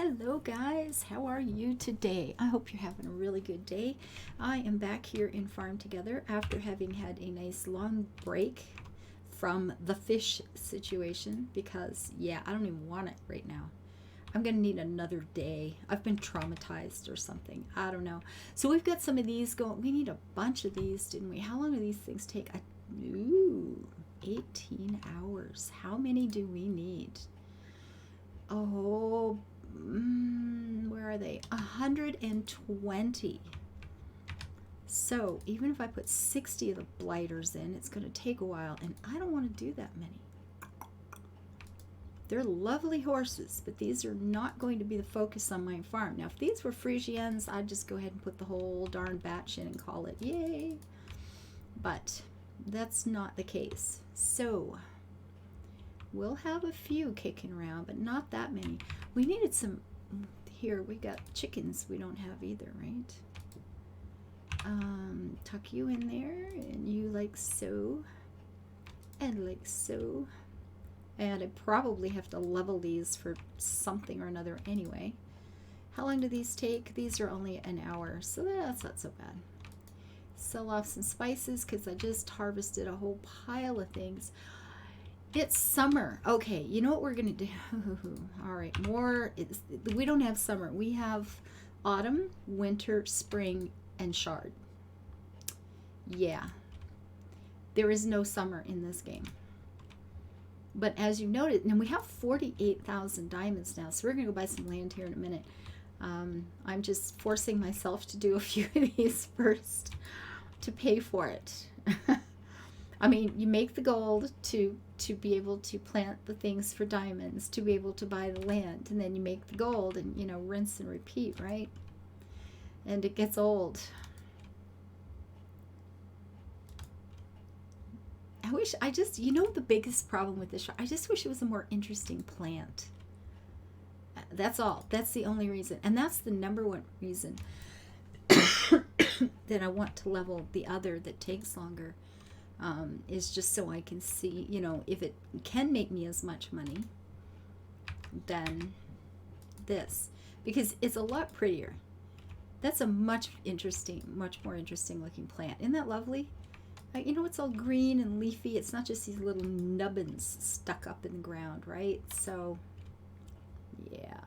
Hello guys, how are you today? I hope you're having a really good day. I am back here in Farm Together after having had a nice long break from the fish situation because yeah, I don't even want it right now. I'm gonna need another day. I've been traumatized or something. I don't know. So we've got some of these going. We need a bunch of these, didn't we? How long do these things take? Ooh, 18 hours. How many do we need? Oh, where are they? 120. So even if I put 60 of the blighters in, it's going to take a while, and I don't want to do that many. They're lovely horses, but these are not going to be the focus on my farm. Now, if these were Friesians, I'd just go ahead and put the whole darn batch in and call it yay. But that's not the case. So we'll have a few kicking around, but not that many. We needed some. Here we got chickens we don't have either, right? Tuck you in there, and you like so, and like so. And I probably have to level these for something or another anyway. How long do these take? These are only an hour, so that's not so bad. Sell off some spices because I just harvested a whole pile of things. It's summer. Okay, you know what we're going to do? All right, we don't have summer. We have autumn, winter, spring, and shard. Yeah. There is no summer in this game. But as you noted, and we have 48,000 diamonds now, so we're going to go buy some land here in a minute. I'm just forcing myself to do a few of these first to pay for it. I mean, you make the gold to be able to plant the things for diamonds, to be able to buy the land, and then you make the gold and, you know, rinse and repeat, right? And it gets old. You know, the biggest problem with this, I just wish it was a more interesting plant. That's all. That's the only reason. And that's the number one reason that I want to level the other that takes longer. Is just so I can see, you know, if it can make me as much money than this, because it's a lot prettier. That's a much more interesting looking plant. Isn't that lovely? You know, it's all green and leafy. It's not just these little nubbins stuck up in the ground, right? So, yeah.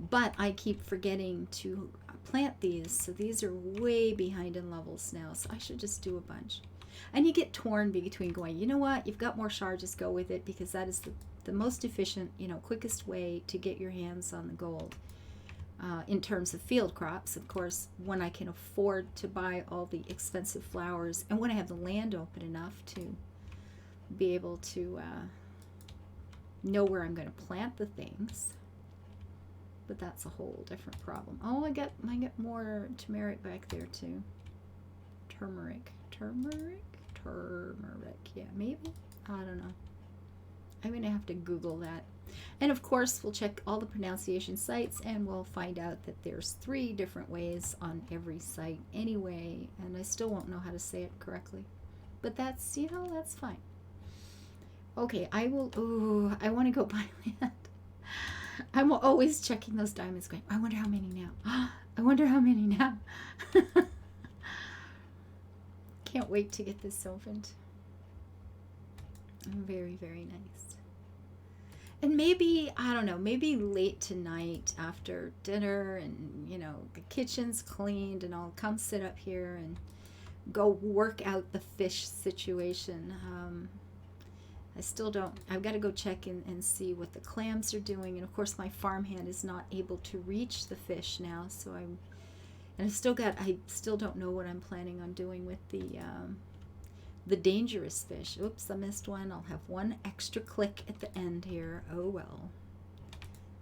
But I keep forgetting to plant these, so these are way behind in levels now, so I should just do a bunch. And you get torn between going, you know what, you've got more shard, just go with it, because that is the most efficient, you know, quickest way to get your hands on the gold. In terms of field crops, of course, when I can afford to buy all the expensive flowers, and when I have the land open enough to be able to know where I'm going to plant the things. But that's a whole different problem. Oh, I get more turmeric back there too. Turmeric. Yeah, maybe. I don't know. I'm gonna have to Google that. And of course, we'll check all the pronunciation sites, and we'll find out that there's 3 different ways on every site anyway. And I still won't know how to say it correctly, but that's, you know, that's fine. Okay, I will. Ooh, I want to go buy land. I'm always checking those diamonds going, I wonder how many now. I wonder how many now. Can't wait to get this opened. Very, very nice. And maybe, I don't know, maybe late tonight after dinner and, you know, the kitchen's cleaned, and I'll come sit up here and go work out the fish situation. I still don't, I've got to go check in and see what the clams are doing. And of course my farmhand is not able to reach the fish now. So I still don't know what I'm planning on doing with the dangerous fish. Oops, I missed one. I'll have one extra click at the end here. Oh well.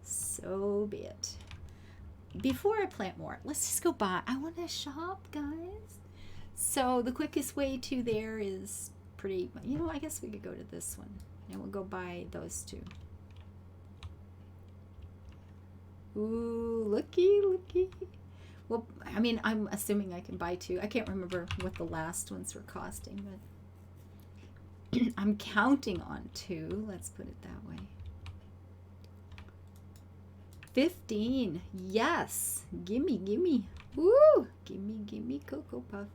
So be it. Before I plant more, let's just go buy. I want to shop, guys. So the quickest way to there is pretty, you know, I guess we could go to this one and we'll go buy those 2. Ooh, looky. Well, I mean, I'm assuming I can buy 2. I can't remember what the last ones were costing, but I'm counting on 2. Let's put it that way. 15. Yes. Gimme, gimme. Woo! Gimme, gimme Cocoa Puff.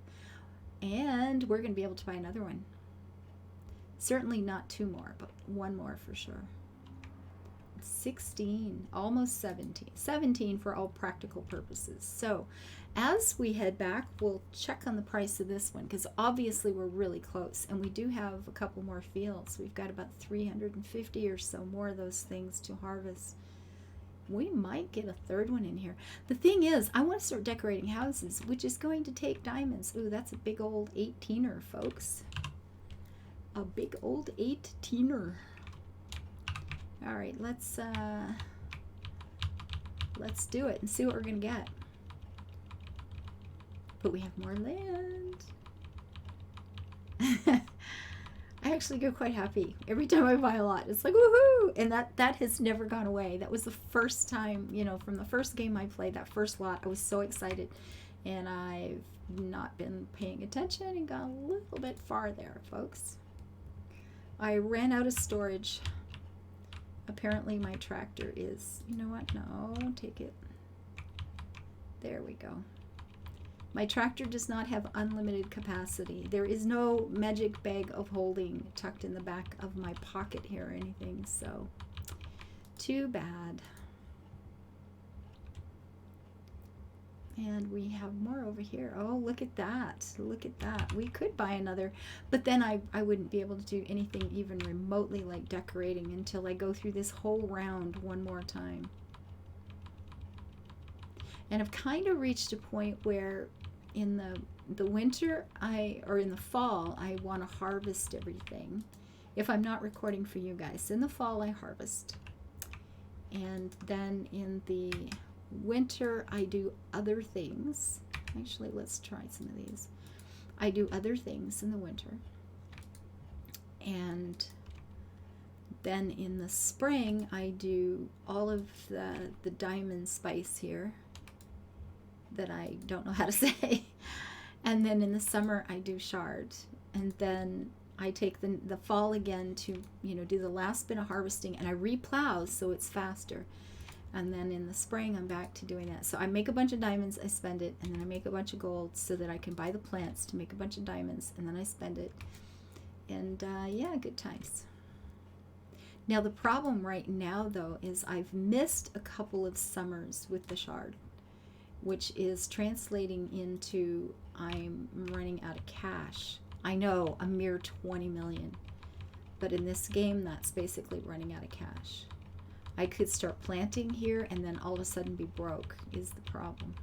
And we're going to be able to buy another one. Certainly not 2 more, but 1 more for sure. 16, almost 17. 17 for all practical purposes. So as we head back, we'll check on the price of this one, because obviously we're really close, and we do have a couple more fields. We've got about 350 or so more of those things to harvest. We might get a 3rd one in here. The thing is, I want to start decorating houses, which is going to take diamonds. Ooh, that's a big old 18er, folks. A big old 18er. All right, let's do it and see what we're gonna get. But we have more land. I actually get quite happy every time I buy a lot. It's like woohoo! And that has never gone away. That was the first time, you know, from the first game I played, that first lot, I was so excited, and I've not been paying attention and got a little bit far there, folks. I ran out of storage. Apparently my tractor is, you know what? No, take it. There we go. My tractor does not have unlimited capacity. There is no magic bag of holding tucked in the back of my pocket here or anything, so too bad. And we have more over here. Oh, look at that. Look at that. We could buy another, but then I wouldn't be able to do anything even remotely like decorating until I go through this whole round one more time. And I've kind of reached a point where in the winter, or in the fall, I want to harvest everything. If I'm not recording for you guys, in the fall I harvest. And then in the winter I do other things. Actually, let's try some of these. I do other things in the winter, and then in the spring I do all of the diamond spice here that I don't know how to say, and then in the summer I do shard, and then I take the fall again to, you know, do the last bit of harvesting, and I replow so it's faster. And then in the spring, I'm back to doing that. So I make a bunch of diamonds, I spend it, and then I make a bunch of gold so that I can buy the plants to make a bunch of diamonds, and then I spend it. And yeah, good times. Now the problem right now, though, is I've missed a couple of summers with the shard, which is translating into I'm running out of cash. I know, a mere 20 million. But in this game, that's basically running out of cash. I could start planting here and then all of a sudden be broke is the problem.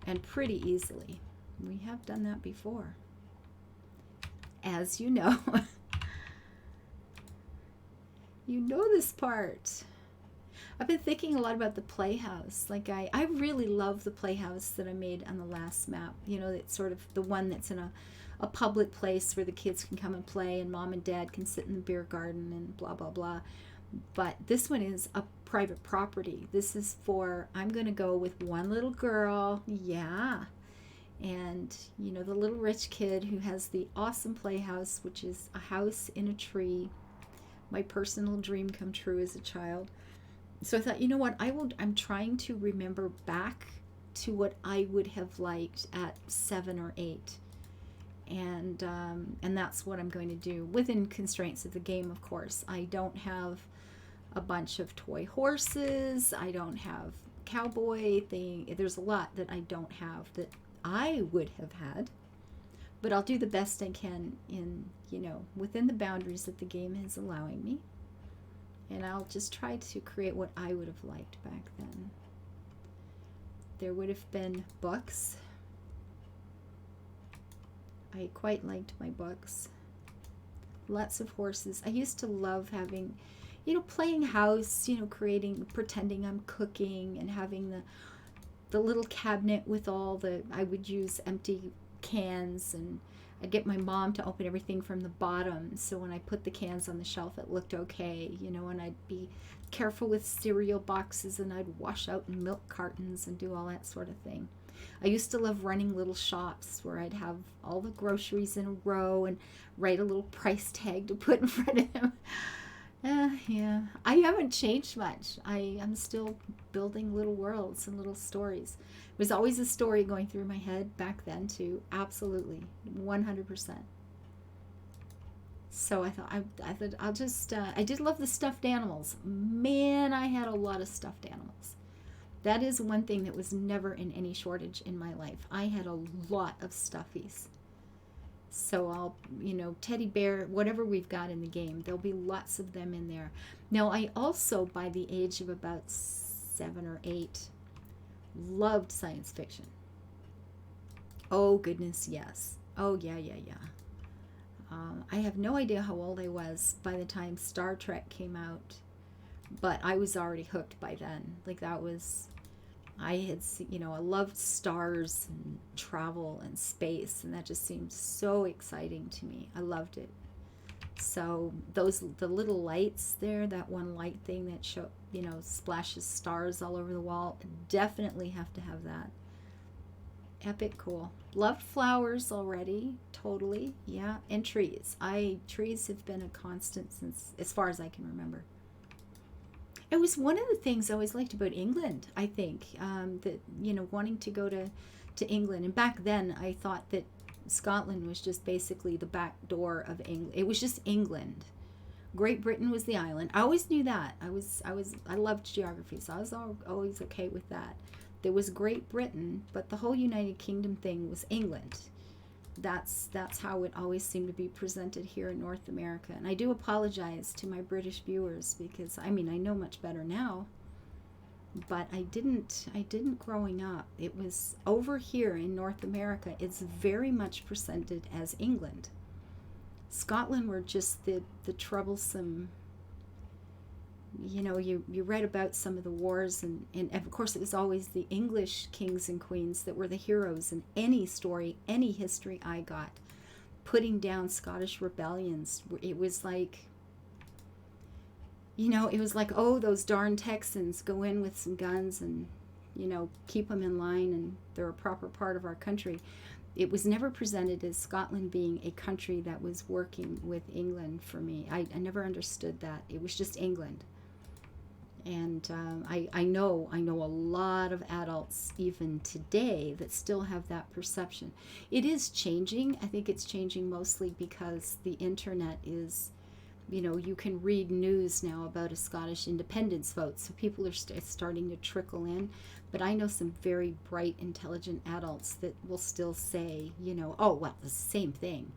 And pretty easily. We have done that before. As you know. You know this part. I've been thinking a lot about the playhouse. Like I really love the playhouse that I made on the last map. You know, it's sort of the one that's in a public place where the kids can come and play and mom and dad can sit in the beer garden and blah, blah, blah. But this one is a private property. This is for, I'm going to go with one little girl. Yeah. And, you know, the little rich kid who has the awesome playhouse, which is a house in a tree. My personal dream come true as a child. So I thought, you know what, I'm trying to remember back to what I would have liked at 7 or 8. And that's what I'm going to do within constraints of the game, of course. I don't have a bunch of toy horses. I don't have cowboy thing. There's a lot that I don't have that I would have had. But I'll do the best I can in, you know, within the boundaries that the game is allowing me. And I'll just try to create what I would have liked back then. There would have been books. I quite liked my books. Lots of horses. I used to love having, you know, playing house, you know, pretending I'm cooking and having the little cabinet with all I would use empty cans, and I'd get my mom to open everything from the bottom, so when I put the cans on the shelf it looked okay, you know, and I'd be careful with cereal boxes, and I'd wash out milk cartons and do all that sort of thing. I used to love running little shops where I'd have all the groceries in a row and write a little price tag to put in front of them. Yeah, I haven't changed much. I'm still building little worlds and little stories. It was always a story going through my head back then too. Absolutely, 100%. So I thought I'll just I did love the stuffed animals. Man, I had a lot of stuffed animals. That is one thing that was never in any shortage in my life. I had a lot of stuffies. So I'll, teddy bear, whatever we've got in the game, there'll be lots of them in there. Now, I also, by the age of about 7 or 8, loved science fiction. Oh, goodness, yes. Oh, yeah, yeah, yeah. I have no idea how old I was by the time Star Trek came out, but I was already hooked by then. Like, that was, I had, I loved stars and travel and space, and that just seemed so exciting to me. I loved it. So the little lights there, that one light thing that splashes stars all over the wall, definitely have to have that. Epic cool. Loved flowers already, totally. Yeah, and trees. Trees have been a constant since as far as I can remember. It was one of the things I always liked about England, I think, that, wanting to go to England. And back then, I thought that Scotland was just basically the back door of England. It was just England. Great Britain was the island. I always knew that. I loved geography, so I was always okay with that. There was Great Britain, but the whole United Kingdom thing was England. That's how it always seemed to be presented here in North America. And I do apologize to my British viewers because I know much better now, but I didn't growing up. It was over here in North America, it's very much presented as England. Scotland were just the troublesome. You read about some of the wars, and of course it was always the English kings and queens that were the heroes in any story, any history I got, putting down Scottish rebellions. It was like, oh, those darn Texans, go in with some guns and, keep them in line, and they're a proper part of our country. It was never presented as Scotland being a country that was working with England for me. I never understood that. It was just England. And I know a lot of adults even today that still have that perception. It is changing. I think it's changing mostly because the internet is, you can read news now about a Scottish independence vote, so people are starting to trickle in. But I know some very bright, intelligent adults that will still say, oh, well, the same thing.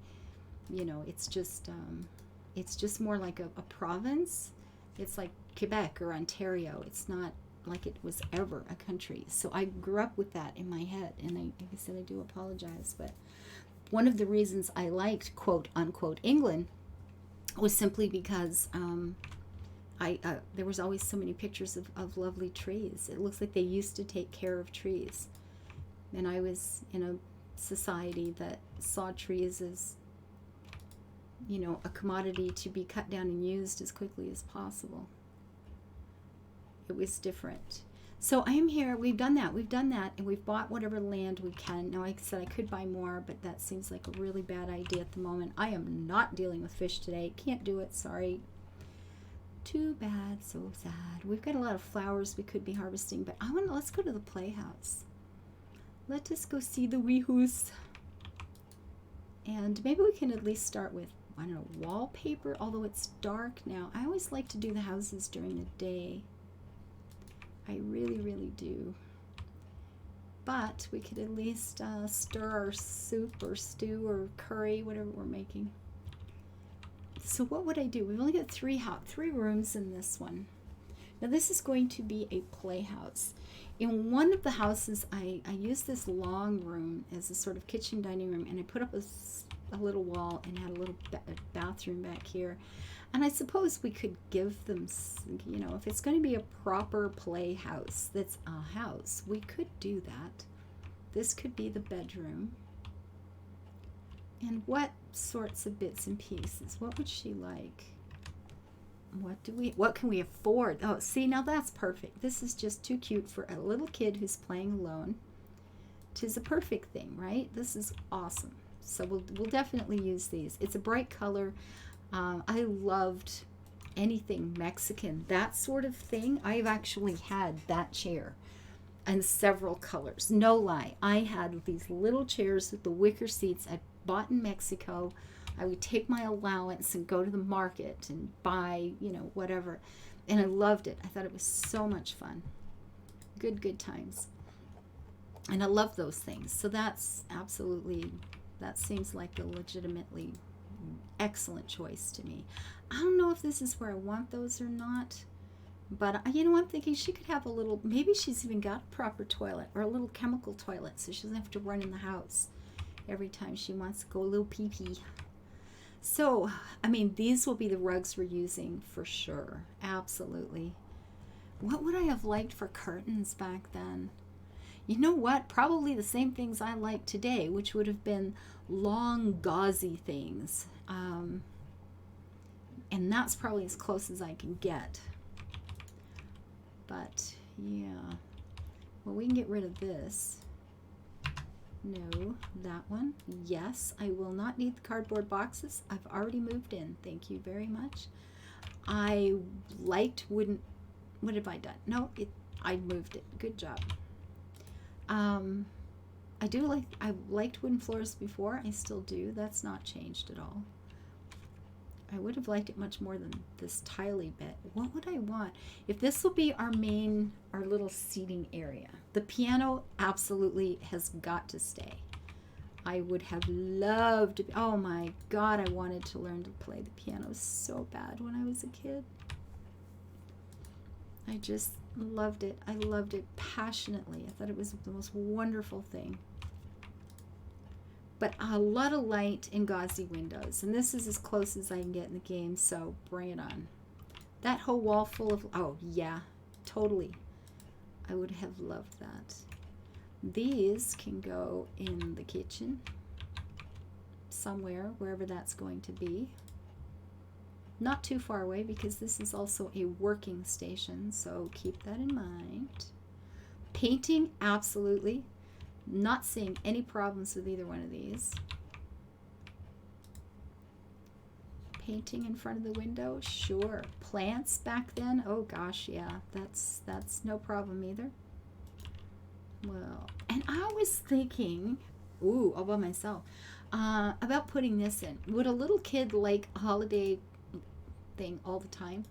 It's just more like a province. It's like Quebec or Ontario. It's not like it was ever a country. So I grew up with that in my head, and like I said, I do apologize. But one of the reasons I liked quote unquote England was simply because there was always so many pictures of lovely trees. It looks like they used to take care of trees, and I was in a society that saw trees as a commodity to be cut down and used as quickly as possible. It was different. So I am here. We've done that, and we've bought whatever land we can. Now, like I said, I could buy more, but that seems like a really bad idea at the moment. I am not dealing with fish today. Can't do it. Sorry. Too bad. So sad. We've got a lot of flowers we could be harvesting, but let's go to the playhouse. Let us go see the weehoos. And maybe we can at least start with, I don't know, wallpaper, although it's dark now. I always like to do the houses during the day. I really, really do. But we could at least stir our soup or stew or curry, whatever we're making. So what would I do? We've only got three rooms in this one. Now this is going to be a playhouse. In one of the houses, I used this long room as a sort of kitchen dining room, and I put up a little wall and had a little bathroom back here. And I suppose we could give them, if it's going to be a proper playhouse that's a house, we could do that. This could be the bedroom. And what sorts of bits and pieces? What would she like? What can we afford? Oh, see, now that's perfect. This is just too cute for a little kid who's playing alone. 'Tis a perfect thing, right? This is awesome. So we'll definitely use these. It's a bright color. I loved anything Mexican, that sort of thing. I've actually had that chair and several colors. No lie. I had these little chairs with the wicker seats I bought in Mexico. I would take my allowance and go to the market and buy, you know, whatever. And I loved it. I thought it was so much fun. Good times. And I love those things. So that's absolutely, that seems like a legitimately excellent choice to me. I don't know if this is where I want those or not. But, you know, I'm thinking she could have a little, maybe she's even got a proper toilet or a little chemical toilet so she doesn't have to run in the house every time she wants to go a little pee-pee. So, I mean, these will be the rugs we're using for sure. Absolutely. What would I have liked for curtains back then? You know what? Probably the same things I like today, which would have been long, gauzy things. And that's probably as close as I can get. But, yeah. Well, we can get rid of this. No, that one. Yes, I will not need the cardboard boxes. I've already moved in. Thank you very much. I liked wooden... What have I done? No, I moved it. Good job. I liked wooden floors before. I still do. That's not changed at all. I would have liked it much more than this tiley bit. What would I want? If this will be our little seating area. The piano absolutely has got to stay. I would have loved to, oh my God, I wanted to learn to play the piano so bad when I was a kid. I just loved it. I loved it passionately. I thought it was the most wonderful thing. But a lot of light and gauzy windows. And this is as close as I can get in the game, so bring it on. That whole wall full of, oh yeah, totally. I would have loved that. These can go in the kitchen somewhere, wherever that's going to be. Not too far away because this is also a working station, so keep that in mind. Painting, absolutely. Not seeing any problems with either one of these. Painting in front of the window, sure. Plants back then, oh gosh, yeah, that's no problem either. Well, and I was thinking, ooh, all by myself, about putting this in. Would a little kid like a holiday thing all the time?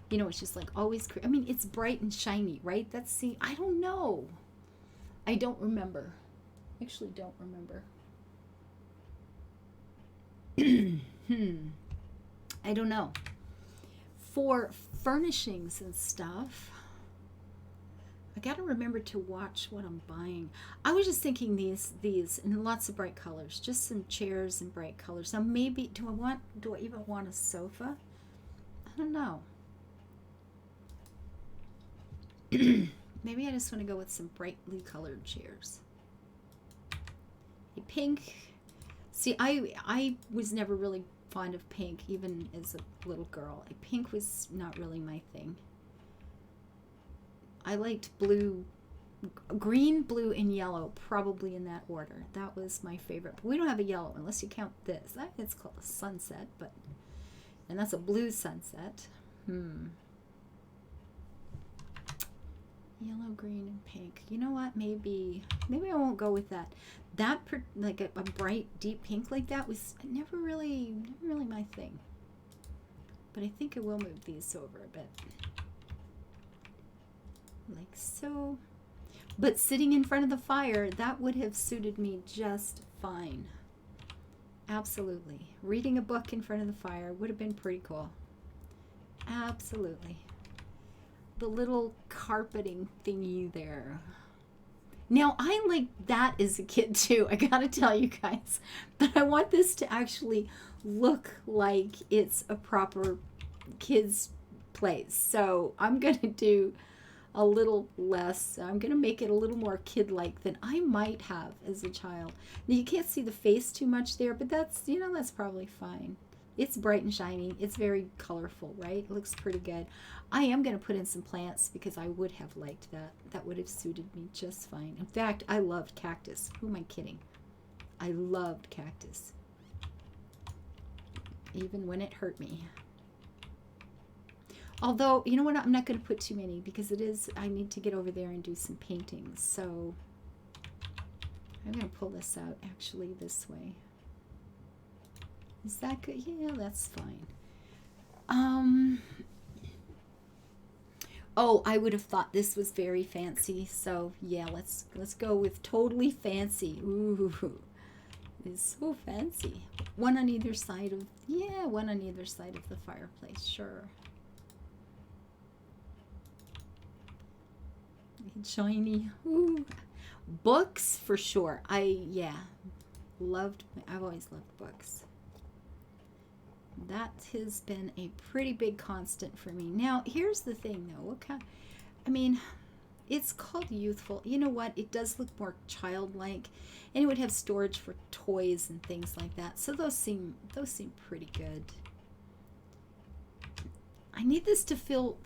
You know, it's just like always, I mean, it's bright and shiny, right? That's, see, I don't know. I don't remember. Actually, don't remember. I don't know. For furnishings and stuff, I gotta remember to watch what I'm buying. I was just thinking these in lots of bright colors, just some chairs in bright colors. Now maybe, do I even want a sofa? I don't know. Maybe I just want to go with some brightly colored chairs. A pink. See, I was never really fond of pink, even as a little girl. A pink was not really my thing. I liked blue, green, blue, and yellow, probably in that order. That was my favorite. But we don't have a yellow unless you count this. It's called a sunset, and that's a blue sunset. Yellow, green, and pink. You know what? Maybe I won't go with that. That like a bright, deep pink like that was never really my thing. But I think I will move these over a bit, like so. But sitting in front of the fire, that would have suited me just fine. Absolutely. Reading a book in front of the fire would have been pretty cool. Absolutely. The little carpeting thingy there. Now, I liked that as a kid too, I gotta tell you guys. But I want this to actually look like it's a proper kids' place. So I'm gonna do a little less. I'm gonna make it a little more kid-like than I might have as a child. Now, you can't see the face too much there, but that's, you know, that's probably fine. It's bright and shiny. It's very colorful, right? It looks pretty good. I am going to put in some plants because I would have liked that. That would have suited me just fine. In fact, I loved cactus. Who am I kidding? I loved cactus. Even when it hurt me. Although, you know what? I'm not going to put too many because I need to get over there and do some paintings. So I'm going to pull this out actually this way. Is that good? Yeah, that's fine. Oh, I would have thought this was very fancy. So yeah, let's go with totally fancy. Ooh, it's so fancy. One on either side of, yeah, one on either side of the fireplace. Sure. Shiny. Ooh. Books for sure. I've always loved books. That has been a pretty big constant for me. Now, here's the thing though. I mean, it's called youthful. You know what? It does look more childlike, and it would have storage for toys and things like that. So those seem pretty good. I need this to feel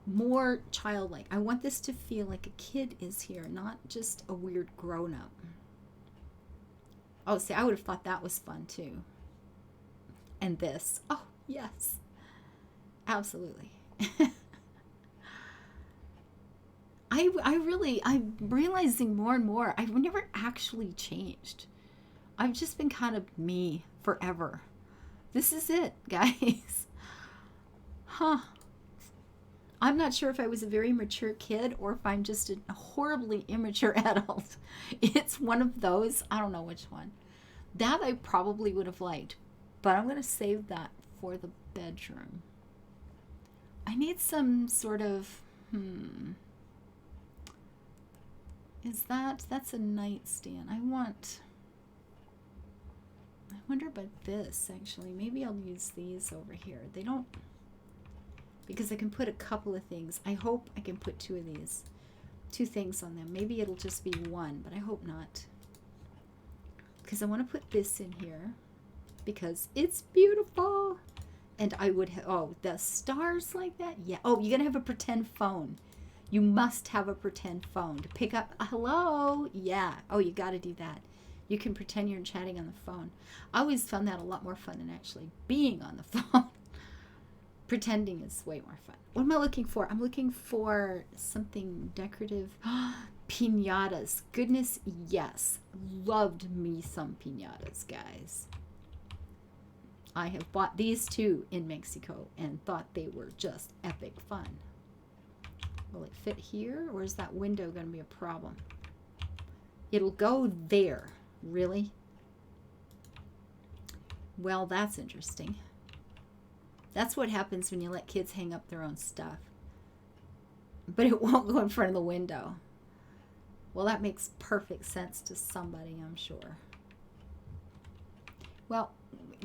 more childlike. I want this to feel like a kid is here, not just a weird grown-up. Oh, see, I would have thought that was fun too. And this. Oh, yes. Absolutely. I'm realizing more and more, I've never actually changed. I've just been kind of me forever. This is it, guys. Huh. I'm not sure if I was a very mature kid or if I'm just a horribly immature adult. It's one of those. I don't know which one. That I probably would have liked, but I'm going to save that for the bedroom. I need some sort of, that's a nightstand. I wonder about this actually. Maybe I'll use these over here. They don't, because I can put a couple of things. I hope I can put two things on them. Maybe it'll just be one, but I hope not. Because I want to put this in here because it's beautiful. And I would have, oh, the stars like that? Yeah. Oh, you're going to have a pretend phone. You must have a pretend phone to pick up. Hello? Yeah. Oh, you got to do that. You can pretend you're chatting on the phone. I always found that a lot more fun than actually being on the phone. Pretending is way more fun. What am I looking for? I'm looking for something decorative. Piñatas. Goodness, yes. Loved me some piñatas, guys. I have bought these two in Mexico and thought they were just epic fun. Will it fit here, or is that window going to be a problem? It'll go there. Really? Well, that's interesting. That's what happens when you let kids hang up their own stuff. But it won't go in front of the window. Well, that makes perfect sense to somebody, I'm sure. Well,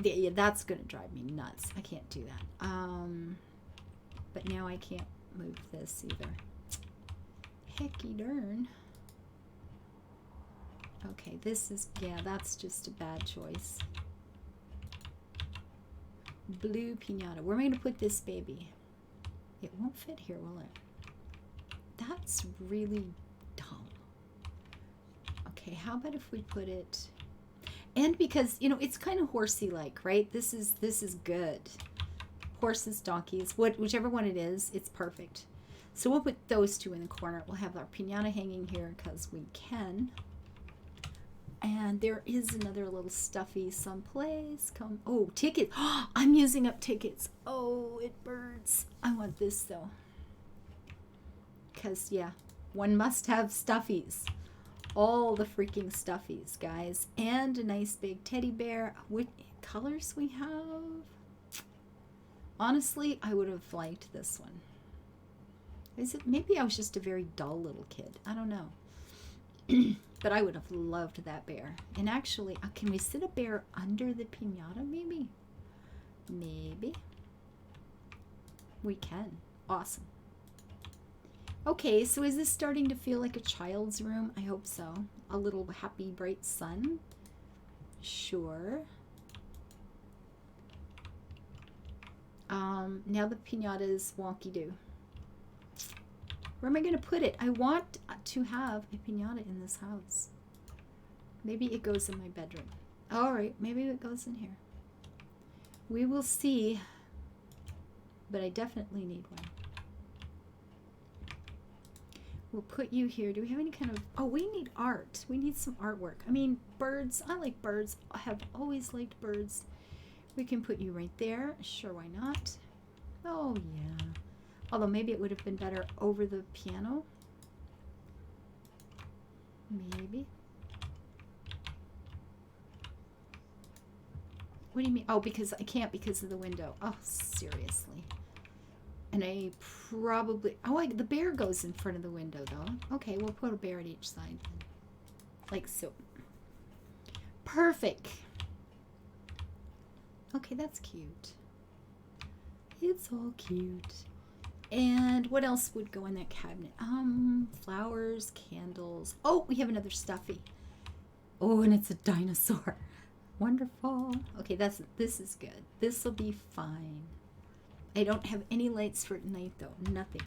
yeah, that's going to drive me nuts. I can't do that. But now I can't move this either. Hecky darn. Okay, this is, yeah, that's just a bad choice. Blue piñata. Where am I going to put this baby? It won't fit here, will it? That's really dumb. Okay, how about if we put it... And because, you know, it's kind of horsey-like, right? This is good. Horses, donkeys, whichever one it is, it's perfect. So we'll put those two in the corner. We'll have our piñata hanging here because we can. And there is another little stuffy someplace. Oh, tickets. I'm using up tickets. Oh, it burns. I want this though. Because, yeah, one must have stuffies. All the freaking stuffies, guys. And a nice big teddy bear. What colors we have? Honestly, I would have liked this one. Maybe I was just a very dull little kid. I don't know. But I would have loved that bear. And actually, can we sit a bear under the piñata maybe? Maybe. We can. Awesome. Okay, so is this starting to feel like a child's room? I hope so. A little happy, bright sun? Sure. Now the piñata is wonky-doo. Where am I going to put it? I want to have a piñata in this house. Maybe it goes in my bedroom. All right, maybe it goes in here. We will see. but I definitely need one. We'll put you here. Do we have any kind of... Oh, we need art. We need some artwork. I mean, birds. I like birds. I have always liked birds. We can put you right there. Sure, why not? Oh, yeah. Although maybe it would have been better over the piano. Maybe. What do you mean? Oh, because I can't because of the window. Oh, seriously. And I probably... Oh, the bear goes in front of the window, though. Okay, we'll put a bear at each side. Like so. Perfect. Okay, that's cute. It's all cute. And what else would go in that cabinet? Flowers, candles. Oh, we have another stuffy. Oh, and it's a dinosaur. Wonderful. Okay, this is good. This will be fine. I don't have any lights for tonight, though. Nothing.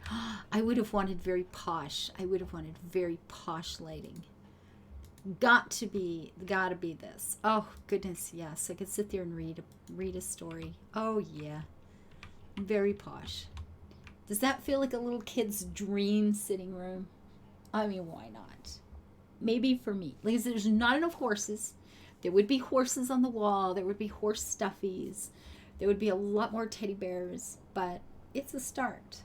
I would have wanted very posh. I would have wanted very posh lighting. Gotta be this. Oh, goodness, yes. I could sit there and read a story. Oh, yeah. Very posh. Does that feel like a little kid's dream sitting room? I mean, why not? Maybe for me. Because there's not enough horses. There would be horses on the wall. There would be horse stuffies. There would be a lot more teddy bears. But it's a start.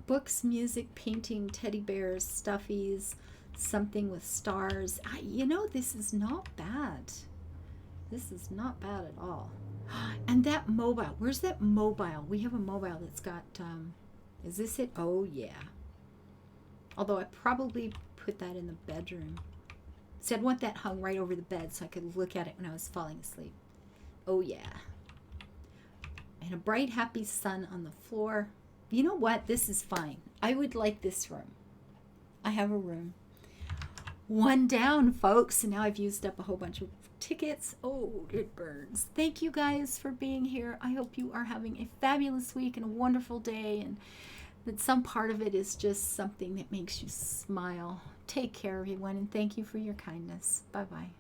Books, music, painting, teddy bears, stuffies, something with stars. You know, this is not bad. This is not bad at all. And that mobile. Where's that mobile? We have a mobile that's got, is this it? Oh, yeah. Although I probably put that in the bedroom. So I'd want that hung right over the bed so I could look at it when I was falling asleep. Oh, yeah. And a bright, happy sun on the floor. You know what? This is fine. I would like this room. I have a room. One down, folks. And now I've used up a whole bunch of tickets. Oh, it burns. Thank you guys for being here. I hope you are having a fabulous week and a wonderful day, and that some part of it is just something that makes you smile. Take care, everyone, and thank you for your kindness. Bye-bye.